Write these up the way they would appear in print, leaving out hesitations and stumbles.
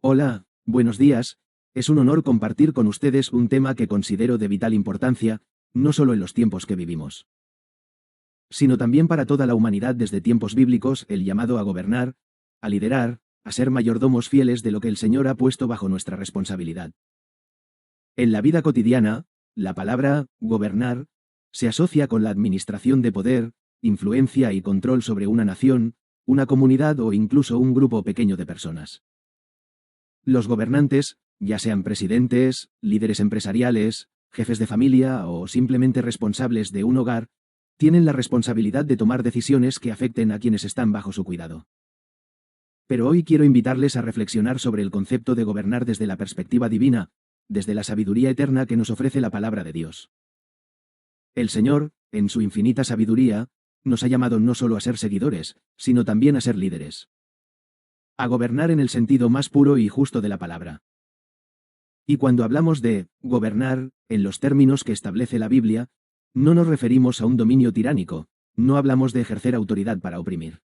Hola, buenos días. Es un honor compartir con ustedes un tema que considero de vital importancia, no solo en los tiempos que vivimos, sino también para toda la humanidad desde tiempos bíblicos, el llamado a gobernar, a liderar, a ser mayordomos fieles de lo que el Señor ha puesto bajo nuestra responsabilidad. En la vida cotidiana, la palabra gobernar se asocia con la administración de poder, influencia y control sobre una nación, una comunidad o incluso un grupo pequeño de personas. Los gobernantes, ya sean presidentes, líderes empresariales, jefes de familia o simplemente responsables de un hogar, tienen la responsabilidad de tomar decisiones que afecten a quienes están bajo su cuidado. Pero hoy quiero invitarles a reflexionar sobre el concepto de gobernar desde la perspectiva divina, desde la sabiduría eterna que nos ofrece la palabra de Dios. El Señor, en su infinita sabiduría, nos ha llamado no solo a ser seguidores, sino también a ser líderes. A gobernar en el sentido más puro y justo de la palabra. Y cuando hablamos de gobernar, en los términos que establece la Biblia, no nos referimos a un dominio tiránico, no hablamos de ejercer autoridad para oprimir,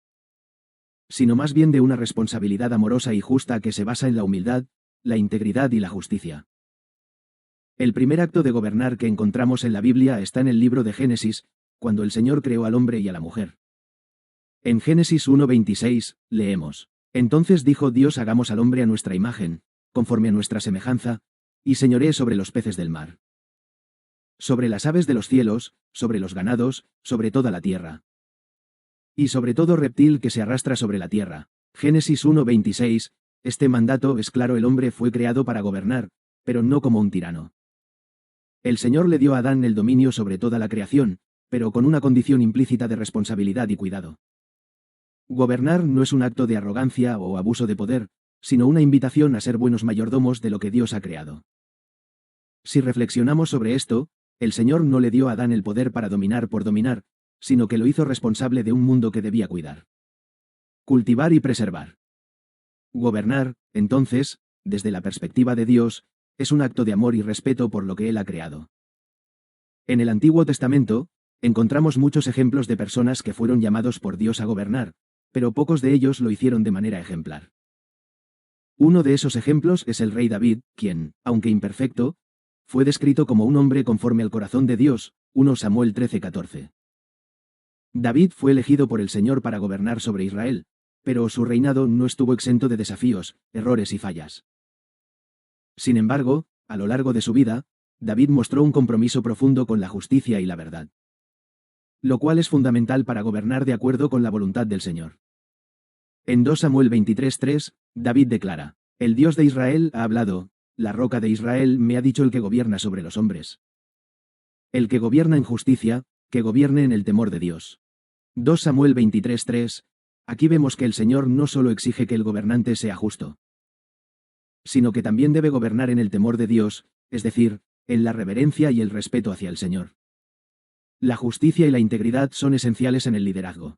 sino más bien de una responsabilidad amorosa y justa que se basa en la humildad, la integridad y la justicia. El primer acto de gobernar que encontramos en la Biblia está en el libro de Génesis, cuando el Señor creó al hombre y a la mujer. En Génesis 1:26, leemos: Entonces dijo Dios: hagamos al hombre a nuestra imagen, conforme a nuestra semejanza, y señoree sobre los peces del mar, sobre las aves de los cielos, sobre los ganados, sobre toda la tierra, y sobre todo reptil que se arrastra sobre la tierra. Génesis 1:26, este mandato es claro: el hombre fue creado para gobernar, pero no como un tirano. El Señor le dio a Adán el dominio sobre toda la creación, pero con una condición implícita de responsabilidad y cuidado. Gobernar no es un acto de arrogancia o abuso de poder, sino una invitación a ser buenos mayordomos de lo que Dios ha creado. Si reflexionamos sobre esto, el Señor no le dio a Adán el poder para dominar por dominar, sino que lo hizo responsable de un mundo que debía cuidar, cultivar y preservar. Gobernar, entonces, desde la perspectiva de Dios, es un acto de amor y respeto por lo que Él ha creado. En el Antiguo Testamento, encontramos muchos ejemplos de personas que fueron llamados por Dios a gobernar, pero pocos de ellos lo hicieron de manera ejemplar. Uno de esos ejemplos es el rey David, quien, aunque imperfecto, fue descrito como un hombre conforme al corazón de Dios, 1 Samuel 13:14. David fue elegido por el Señor para gobernar sobre Israel, pero su reinado no estuvo exento de desafíos, errores y fallas. Sin embargo, a lo largo de su vida, David mostró un compromiso profundo con la justicia y la verdad, lo cual es fundamental para gobernar de acuerdo con la voluntad del Señor. En 2 Samuel 23:3, David declara: El Dios de Israel ha hablado, la roca de Israel me ha dicho: el que gobierna sobre los hombres, el que gobierna en justicia, que gobierne en el temor de Dios. 2 Samuel 23:3, aquí vemos que el Señor no solo exige que el gobernante sea justo, sino que también debe gobernar en el temor de Dios, es decir, en la reverencia y el respeto hacia el Señor. La justicia y la integridad son esenciales en el liderazgo.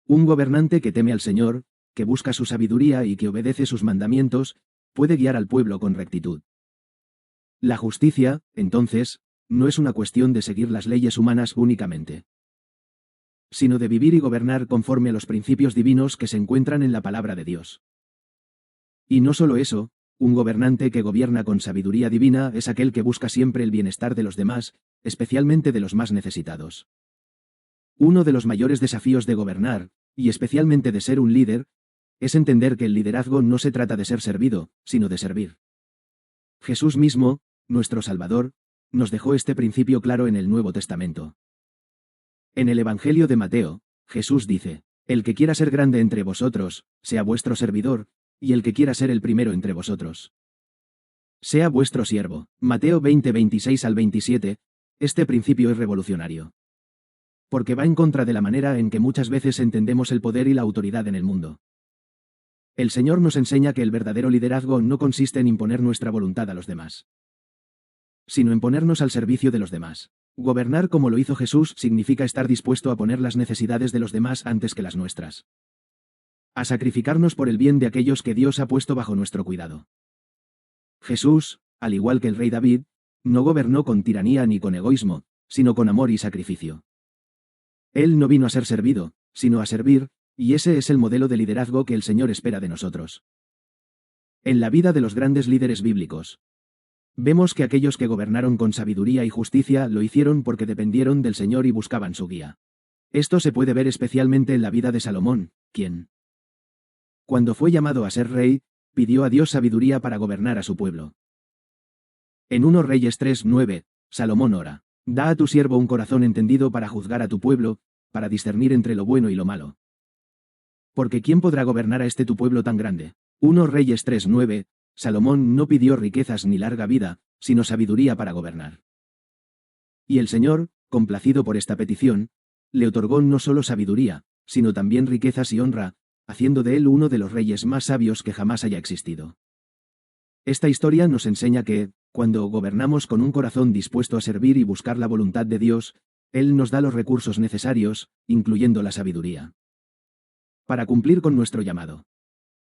Un gobernante que teme al Señor, que busca su sabiduría y que obedece sus mandamientos, puede guiar al pueblo con rectitud. La justicia, entonces, no es una cuestión de seguir las leyes humanas únicamente, sino de vivir y gobernar conforme a los principios divinos que se encuentran en la palabra de Dios. Y no solo eso, un gobernante que gobierna con sabiduría divina es aquel que busca siempre el bienestar de los demás, especialmente de los más necesitados. Uno de los mayores desafíos de gobernar, y especialmente de ser un líder, es entender que el liderazgo no se trata de ser servido, sino de servir. Jesús mismo, nuestro Salvador, nos dejó este principio claro en el Nuevo Testamento. En el Evangelio de Mateo, Jesús dice: El que quiera ser grande entre vosotros, sea vuestro servidor, y el que quiera ser el primero entre vosotros, sea vuestro siervo. Mateo 20:26 al 27, este principio es revolucionario, porque va en contra de la manera en que muchas veces entendemos el poder y la autoridad en el mundo. El Señor nos enseña que el verdadero liderazgo no consiste en imponer nuestra voluntad a los demás, sino en ponernos al servicio de los demás. Gobernar como lo hizo Jesús significa estar dispuesto a poner las necesidades de los demás antes que las nuestras, a sacrificarnos por el bien de aquellos que Dios ha puesto bajo nuestro cuidado. Jesús, al igual que el rey David, no gobernó con tiranía ni con egoísmo, sino con amor y sacrificio. Él no vino a ser servido, sino a servir, y ese es el modelo de liderazgo que el Señor espera de nosotros. En la vida de los grandes líderes bíblicos, vemos que aquellos que gobernaron con sabiduría y justicia lo hicieron porque dependieron del Señor y buscaban su guía. Esto se puede ver especialmente en la vida de Salomón, quien, cuando fue llamado a ser rey, pidió a Dios sabiduría para gobernar a su pueblo. En 1 Reyes 3:9, Salomón ora: da a tu siervo un corazón entendido para juzgar a tu pueblo, para discernir entre lo bueno y lo malo. Porque ¿quién podrá gobernar a este tu pueblo tan grande? 1 Reyes 3:9, Salomón no pidió riquezas ni larga vida, sino sabiduría para gobernar. Y el Señor, complacido por esta petición, le otorgó no solo sabiduría, sino también riquezas y honra, haciendo de él uno de los reyes más sabios que jamás haya existido. Esta historia nos enseña que, cuando gobernamos con un corazón dispuesto a servir y buscar la voluntad de Dios, Él nos da los recursos necesarios, incluyendo la sabiduría, para cumplir con nuestro llamado.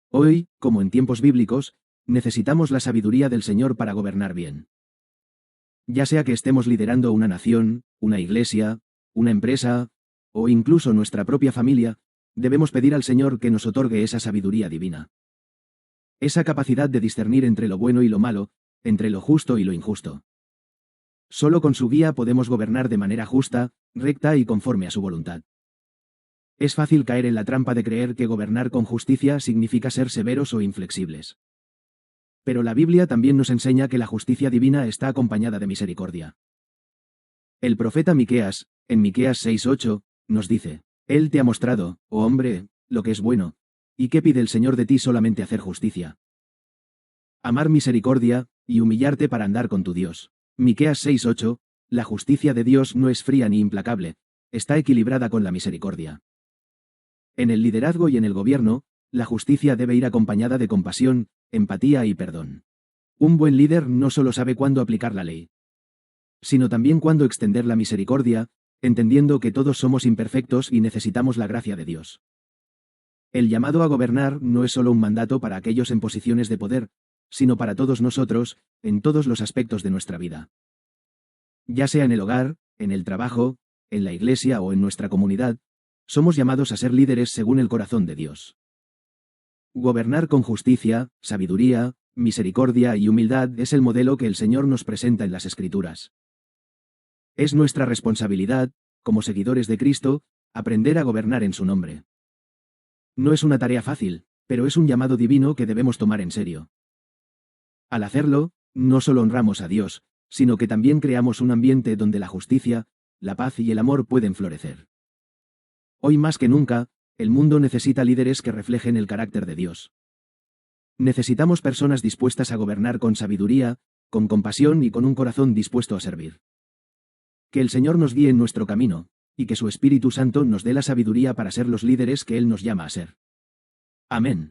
Hoy, como en tiempos bíblicos, necesitamos la sabiduría del Señor para gobernar bien. Ya sea que estemos liderando una nación, una iglesia, una empresa, o incluso nuestra propia familia, debemos pedir al Señor que nos otorgue esa sabiduría divina. Esa capacidad de discernir entre lo bueno y lo malo, entre lo justo y lo injusto. Solo con su guía podemos gobernar de manera justa, recta y conforme a su voluntad. Es fácil caer en la trampa de creer que gobernar con justicia significa ser severos o inflexibles. Pero la Biblia también nos enseña que la justicia divina está acompañada de misericordia. El profeta Miqueas, en Miqueas 6:8, nos dice: Él te ha mostrado, oh hombre, lo que es bueno, y qué pide el Señor de ti solamente hacer justicia, amar misericordia, y humillarte para andar con tu Dios. Miqueas 6:8, la justicia de Dios no es fría ni implacable, está equilibrada con la misericordia. En el liderazgo y en el gobierno, la justicia debe ir acompañada de compasión, empatía y perdón. Un buen líder no solo sabe cuándo aplicar la ley, sino también cuándo extender la misericordia, entendiendo que todos somos imperfectos y necesitamos la gracia de Dios. El llamado a gobernar no es solo un mandato para aquellos en posiciones de poder, sino para todos nosotros, en todos los aspectos de nuestra vida. Ya sea en el hogar, en el trabajo, en la iglesia o en nuestra comunidad, somos llamados a ser líderes según el corazón de Dios. Gobernar con justicia, sabiduría, misericordia y humildad es el modelo que el Señor nos presenta en las Escrituras. Es nuestra responsabilidad, como seguidores de Cristo, aprender a gobernar en su nombre. No es una tarea fácil, pero es un llamado divino que debemos tomar en serio. Al hacerlo, no solo honramos a Dios, sino que también creamos un ambiente donde la justicia, la paz y el amor pueden florecer. Hoy más que nunca, el mundo necesita líderes que reflejen el carácter de Dios. Necesitamos personas dispuestas a gobernar con sabiduría, con compasión y con un corazón dispuesto a servir. Que el Señor nos guíe en nuestro camino, y que su Espíritu Santo nos dé la sabiduría para ser los líderes que Él nos llama a ser. Amén.